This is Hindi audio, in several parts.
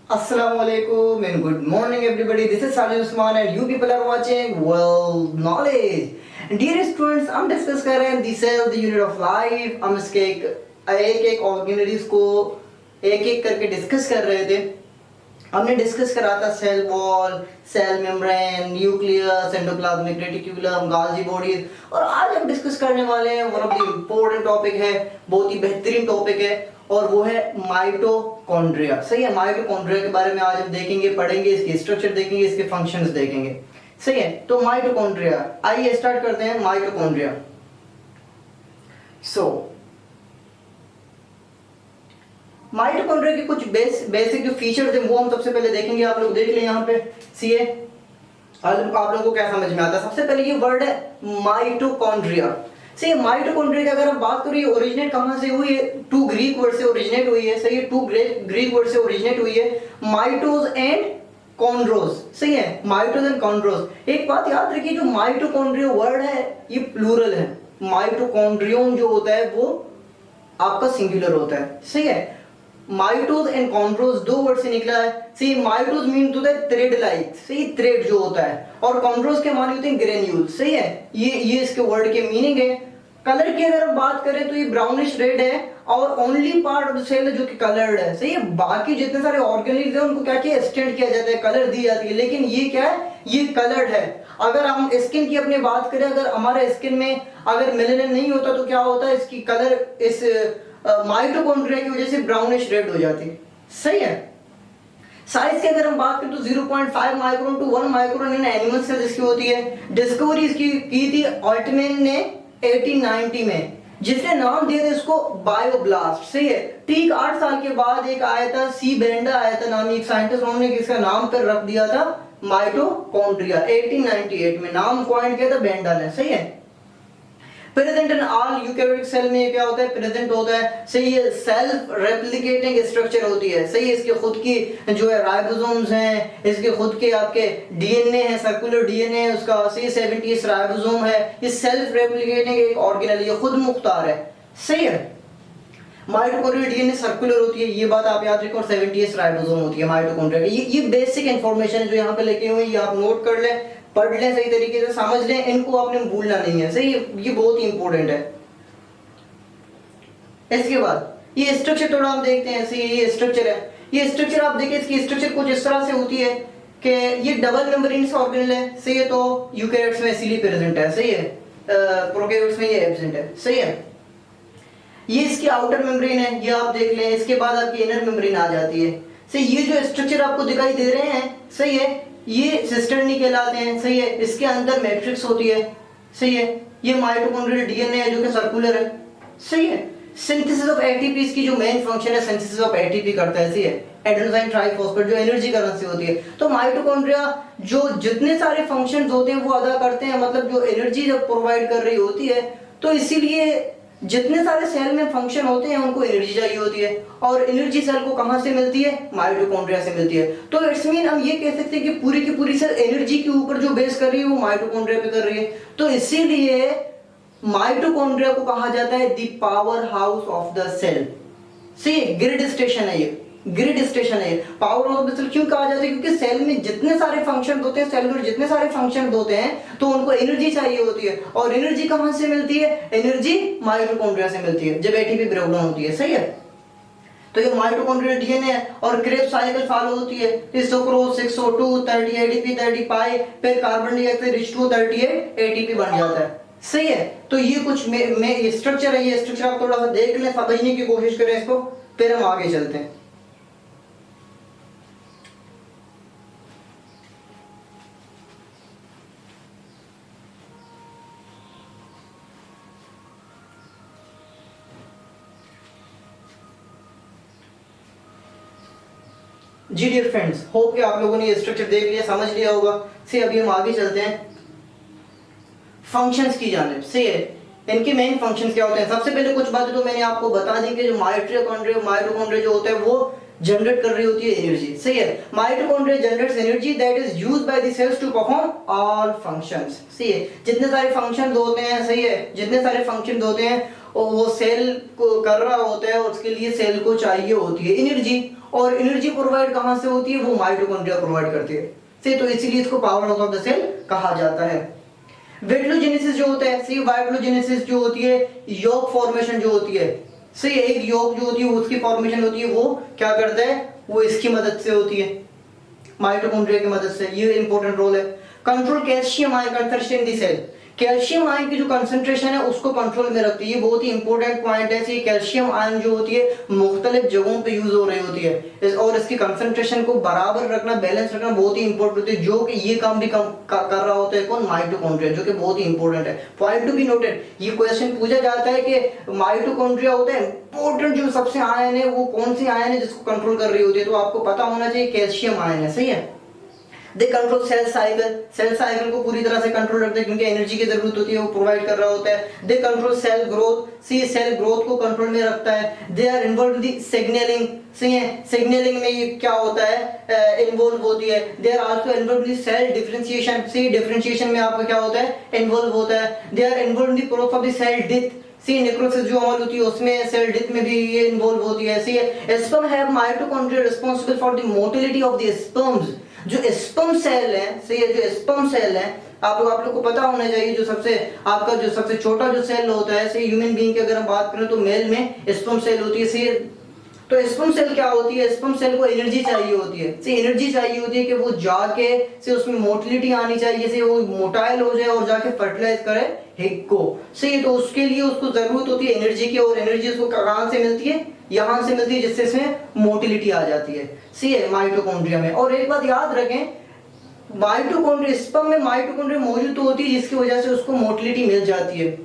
Assalamualaikum and good morning everybody. This is Sajid Usman and you people are watching World Knowledge. Dear students, हम डिस्कस कर रहे हैं the cell the unit of life. हम इसके एक ऑर्गेनेलिज को एक एक करके डिस्कस कर रहे थे. हमने डिस्कस करा था cell wall, cell membrane, nucleus, endoplasmic reticulum, Golgi bodies. और आज हम डिस्कस करने वाले हैं one of the important topic है, बहुत ही बेहतरीन टॉपिक है और वो है माइटोकॉन्ड्रिया. सही है, माइटोकॉन्ड्रिया के बारे में आज हम देखेंगे, पढ़ेंगे, इसकी स्ट्रक्चर देखेंगे, इसके फंक्शंस देखेंगे. सही है, तो माइटोकॉन्ड्रिया, आइए स्टार्ट करते हैं. माइटोकॉन्ड्रिया. माइटोकॉन्ड्रिया के कुछ बेसिक जो फीचर्स हैं वो हम सबसे पहले देखेंगे. आप लोग देख लें यहाँ पे सीए, आप लोगों को क्या समझ में आता है. सबसे पहले ये वर्ड है माइटोकॉन्ड्रिया. सही है, माइटोकॉन्ड्रिया की अगर हम बात करें ओरिजिनेट कहाँ से हुई है, टू ग्रीक वर्ड से ओरिजिनेट हुई है. सही है, टू ग्रीक वर्ड से ओरिजिनेट हुई है, माइटोज एंड कॉन्ड्रोज. सही है, माइटोज एंड कॉन्ड्रोज. एक बात याद रखिए, जो माइटोकॉन्ड्रिया वर्ड है ये प्लूरल है. माइटोकॉन्ड्रियम जो होता है वो आपका सिंगुलर होता है. सही है, माइटोज एंड कॉन्ड्रोज दो वर्ड से निकला है. See mitos mean to the thread like, सही, थ्रेड जो होता है, और कॉन्ड्रोज के माने होते हैं ग्रेन्यूल. सही है, ये इसके वर्ड के मीनिंग है. कलर की अगर हम बात करें तो ये ब्राउनिश रेड है और only part of the cell जो कि कलर्ड है. सही है, बाकी जितने सारे ऑर्गेनिज्म है उनको क्या किया, एक्सटेंड किया जाता है, कलर दी जाती है, लेकिन ये क्या है, ये कलर्ड है. अगर हम स्किन की अपनी बात करें, अगर हमारे स्किन में अगर मेलानिन नहीं होता तो क्या होता है, इसकी कलर इस माइटोकॉन्ड्रिया की वजह से ब्राउनिश रेड हो जाती है. सही है. साइज की अगर हम बात करें तो 0.5 micron to 1 micron in animal cells इसकी होती है. डिस्कवरी इसकी की थी ऑल्टमैन ने 1890 में, जिसने नाम दिया था इसको बायोब्लास्ट. सही है, ठीक 8 साल के बाद एक आया था, सी बेंडा आया था नामी एक साइंटिस्ट, उन्होंने इसका नाम कर रख दिया था माइटोकॉन्ड्रिया. 1898 में नाम कॉइन किया था बेंडा ने. सही है, present in all eukaryotic cell में क्या होता है, प्रेजेंट होता है. सही है, सेल्फ रेप्लिकेटिंग स्ट्रक्चर होती है. सही है, इसके खुद की जो है राइबोसोम्स हैं, इसके खुद के आपके डीएनए है, सर्कुलर डीएनए है उसका. सही, 70 राइबोसोम है. ये सेल्फ रेप्लिकेटिंग एक ऑर्गेनेल, ये खुद मुख्तार है. सही है, माइटोकॉन्ड्रियल डीएनए सर्कुलर होती है, ये बात आप याद रखें, और 70 राइबोसोम होती है माइटोकॉन्ड्रिया. ये बेसिक इंफॉर्मेशन है जो यहाँ पे लिखे हुए हैं, ये आप नोट कर लें, पढ़ लें, सही तरीके से समझ लें, इनको आपने भूलना नहीं है. सही, ये बहुत ही इंपॉर्टेंट है. इसके बाद ये स्ट्रक्चर थोड़ा हम देखते हैं. सही, ये स्ट्रक्चर है. ये स्ट्रक्चर आप देखिए, इसकी स्ट्रक्चर कुछ इस तरह से होती है कि ये डबल मेम्ब्रेन ऑर्गेनेल है. सही है, तो यूकैरियोट्स में इसीलिए प्रेजेंट है. सही है, प्रोकैरियोट्स में ये एब्सेंट है. सही है, ये इसकी आउटर मेम्ब्रेन है, ये आप देख लें. इसके बाद आपकी इनर मेम्ब्रेन आ जाती है. सही, ये जो स्ट्रक्चर आपको दिखाई दे रहे हैं, सही है, ये सिस्टर्नी कहलाते हैं. सही है, इसके अंदर मैट्रिक्स होती है. सही है, ये माइटोकॉन्ड्रियल डीएनए है जो कि सर्कुलर है. सही है, सिंथेसिस ऑफ एटीपी इसकी जो मेन फंक्शन है, सिंथेसिस ऑफ एटीपी करता है. सही है, एडेनोसाइन ट्राइफॉस्फेट जो एनर्जी करेंसी होती है. तो माइटोकॉन्ड्रिया जो जितने सारे फंक्शंस होते हैं वो अदा करते हैं, मतलब जो एनर्जी जब प्रोवाइड कर रही होती है, तो इसीलिए जितने सारे सेल में फंक्शन होते हैं उनको एनर्जी चाहिए होती है. और एनर्जी सेल को कहां से मिलती है, माइटोकॉन्ड्रिया से मिलती है. तो इट्स मीन हम ये कह सकते हैं कि पूरी की पूरी सेल एनर्जी के ऊपर जो बेस कर रही है वो माइटोकॉन्ड्रिया पे कर रही है. तो इसीलिए माइटोकॉन्ड्रिया को कहा जाता है the power house of the cell. See grid station है, ये ग्रिड स्टेशन है. पावर ऑफ द सेल क्यों कहा जाता है, क्योंकि सेल में जितने सारे फंक्शन होते हैं, सेलुलर जितने सारे फंक्शन होते हैं, तो उनको एनर्जी चाहिए होती है. और एनर्जी कहां से मिलती है, एनर्जी माइटोकॉन्ड्रिया से मिलती है जब एटीपी ब्रेकडाउन होती है. सही है, तो ये माइटोकॉन्ड्रियल डीएनए है और क्रेब्स साइकिल फॉलो होती है. इस सुक्रोज 602 30 एटीपी 30 पाई, फिर carbon dioxide rich to 38 ATP बन जाता है. सही है, तो ये कुछ में स्ट्रक्चर है. ये स्ट्रक्चर आप थोड़ा सा देख लें, समझने की कोशिश करें इसको, फिर हम आगे चलते हैं. जी डियर फ्रेंड्स, होप कि आप लोगों ने ये स्ट्रक्चर देख लिया, समझ लिया होगा. से अभी हम आगे चलते हैं फंक्शंस की जानिब. से इनके मेन फंक्शंस क्या होते हैं. सबसे पहले कुछ बातें तो मैंने आपको बता दी कि जो माइटोकॉन्ड्रिया जो होता है वो जनरेट कर रही होती है एनर्जी. सही है, mitochondria generates energy that is used by the cells to perform all functions. सही है, जितने सारे फंक्शंस होते हैं, सही है, जितने सारे फंक्शंस होते हैं और वो सेल को कर रहा होता है और उसके लिए सेल को चाहिए होती है एनर्जी, और एनर्जी प्रोवाइड कहाँ से होती है, वो माइटोकॉन्ड्रिया प्रोवाइड करती है। तो इसीलिए इसको power house of the cell कहा जाता है। वेटलोजेनेसिस जो होता है, सी वाइटलोजेनेसिस जो होती है, योग फॉर्मेशन जो होती है, सी एक योग जो होती है उसकी फॉर्मेशन होती है, वो क्या करता है, वो इसकी मदद से होती है, माइटोकॉन्ड्रिया की मदद से। ये इंपॉर्टेंट रोल है। Control calcium ion concentration in the cell, calcium ion की जो कंसंट्रेशन है उसको कंट्रोल में रखती है। ये बहुत ही इंपॉर्टेंट पॉइंट है। ये कैल्शियम आयन जो होती है मुख्तलिफ जगहों पे यूज हो रही होती है और इसकी कंसंट्रेशन को बराबर रखना, बैलेंस रखना बहुत ही इंपॉर्टेंट होती है, जो कि ये काम भी कर रहा होता है कौन, माइटोकॉन्ड्रिया, जो कि बहुत ही इंपॉर्टेंट है। पॉइंट टू बी नोटेड, ये क्वेश्चन पूछा जाता है कि माइटोकॉन्ड्रिया होता है इंपॉर्टेंट जो सबसे आयन है वो कौन सी आयन है जिसको कंट्रोल कर रही होती है, तो आपको पता होना चाहिए कैल्शियम आयन है। सही है। They control cell cycle, cell cycle को पूरी तरह से कंट्रोल रखते हैं क्योंकि एनर्जी की जरूरत होती है, वो प्रोवाइड कर रहा होता है। They control cell growth, see cell growth को कंट्रोल में रखता है। They are involve in signalling, सही है, सिग्नलिंग में ये क्या होता है, इन्वॉल्व होती है। They are also involve in cell differentiation, see differentiation में आपका क्या होता है, इन्वॉल्व होता है। They are involve in the process of the cell death, see necrosis जो अमल होती है उसमें सेल डेथ में भी ये इन्वॉल्व होती है। See sperm have mitochondria responsible for the motility of the sperms, जो स्पर्म सेल है, सही है, जो स्पर्म सेल है, आप लोग को पता होना चाहिए, जो सबसे छोटा जो सेल होता है, सही, ह्यूमन बीइंग की अगर हम बात करें तो मेल में स्पर्म सेल होती है। सही, तो स्पर्म सेल क्या होती है, स्पर्म सेल को एनर्जी चाहिए होती है, सही, एनर्जी चाहिए होती है कि वो जाके से उसमें मोटिलिटी आनी चाहिए, से वो मोटाइल हो जाए और जाके फर्टिलाइज करे हिग को। सही, तो उसके लिए उसको जरूरत होती है एनर्जी की, और एनर्जी उसको कहां से मिलती है, यहां से मिलती है, जिससे इसमें मोटिलिटी आ जाती है। सी है माइटोकॉन्ड्रिया में। और एक बात याद रखें, माइटोकॉन्ड्रिया, स्पर्म में माइटोकॉन्ड्रिया मौजूद होती है जिसकी वजह से उसको मोटिलिटी मिल जाती है।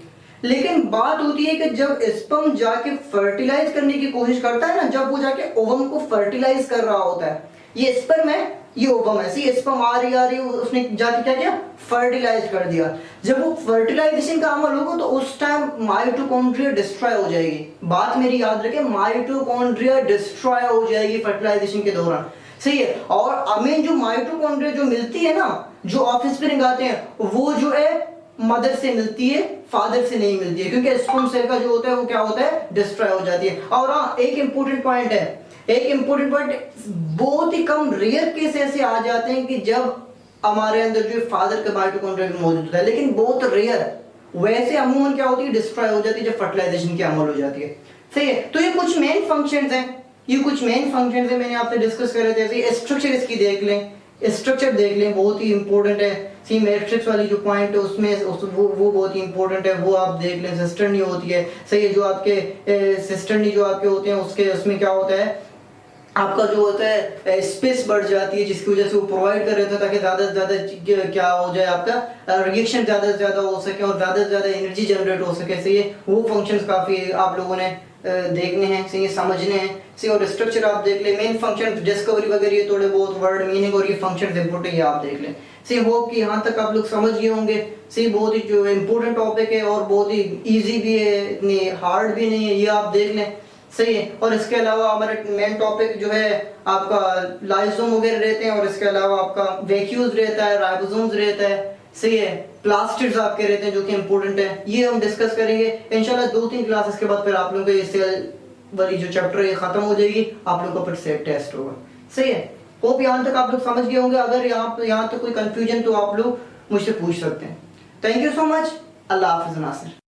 लेकिन बात होती है कि जब स्पर्म जाके फर्टिलाइज करने की कोशिश करता है ना, जब वो जाके ओवम को फर्टिलाइज कर रहा होता है, ये स्पर्म है, ये ओवम है, सी स्पर्म आ रही उसने जाके क्या किया, फर्टिलाइज कर दिया। जब वो फर्टिलाइजेशन का अमल होगा तो उस टाइम माइटोकॉन्ड्रिया डिस्ट्रॉय हो जाएगी। बात मेरी याद रखें, माइटोकॉन्ड्रिया डिस्ट्रॉय हो जाएगी फर्टिलाइजेशन के दौरान। सही है। और हमें जो माइटोकॉन्ड्रिया जो मिलती है ना, जो ऑफस्प्रिंग आते हैं, वो जो है मदर से मिलती है, फादर से नहीं मिलती है, क्योंकि स्पर्म सेल का जो होता है वो क्या होता है, डिस्ट्रॉय हो जाती है। और हाँ, एक इंपॉर्टेंट पॉइंट है, एक इंपॉर्टेंट पॉइंट, बहुत ही कम रेयर केस ऐसे आ जाते हैं कि जब हमारे अंदर जो फादर का माइटोकॉन्ड्रिया मौजूद होता है, लेकिन बहुत रेयर, वैसे अमूमन क्या होती है, डिस्ट्रॉय हो जाती है जब फर्टिलाइजेशन की अमल हो जाती है। सही है। तो ये कुछ मेन फंक्शंस हैं, मैंने आपसे डिस्कस करे थे। स्ट्रक्चर इसकी देख लें, स्ट्रक्चर देख लें, बहुत ही इंपॉर्टेंट है। सी मैट्रिक्स वाली जो पॉइंट है उसमें वो बहुत ही इंपॉर्टेंट है, वो आप देख लें। सिस्टर्नी होती है, सही है, जो आपके सिस्टर्नी जो आपके होते हैं उसमें क्या होता है, आपका जो होता है स्पेस बढ़ जाती है, जिसकी वजह से वो प्रोवाइड कर रहे थे ताकि ज़्यादा से ज़्यादा क्या हो जाए, आपका रिएक्शन ज़्यादा से ज़्यादा हो सके और ज़्यादा से ज़्यादा एनर्जी जनरेट हो सके। सही है, वो फंक्शंस काफ़ी आप लोगों ने देखने हैं, सही, समझने हैं। सही, और स्ट्रक्चर आप देख ले, मेन फंक्शन, डिस्कवरी वगैरह, ये थोड़े बहुत वर्ड मीनिंग और ये फंक्शन इंपॉर्टेंट है, आप देख लें। सही, होप कि यहाँ तक आप लोग समझ गए होंगे। सही, बहुत ही जो इम्पोर्टेंट टॉपिक है और बहुत ही ईजी भी है, नहीं हार्ड भी नहीं है, ये आप देख लें। सही है। और इसके अलावा हमारे मेन टॉपिक जो है आपका लाइसोम वगैरह रहते हैं, और इसके अलावा आपका वैक्यूल्स रहता है, राइबोसोम्स रहता है, सही है, प्लास्टिड्स आपके रहते हैं जो कि इंपॉर्टेंट है, ये हम डिस्कस करेंगे इंशाल्लाह 2-3 क्लासेस के बाद। फिर आप लोगों को ये सेल वाली जो चैप्टर है खत्म हो जाएगी, आप लोगों का फिर सेट टेस्ट होगा। सही है। होप यहाँ तक आप लोग समझ गए होंगे। अगर यहाँ तक कोई कंफ्यूजन तो आप लोग मुझसे पूछ सकते हैं। Thank you so much. अल्लाह हाफिज़ नासिर।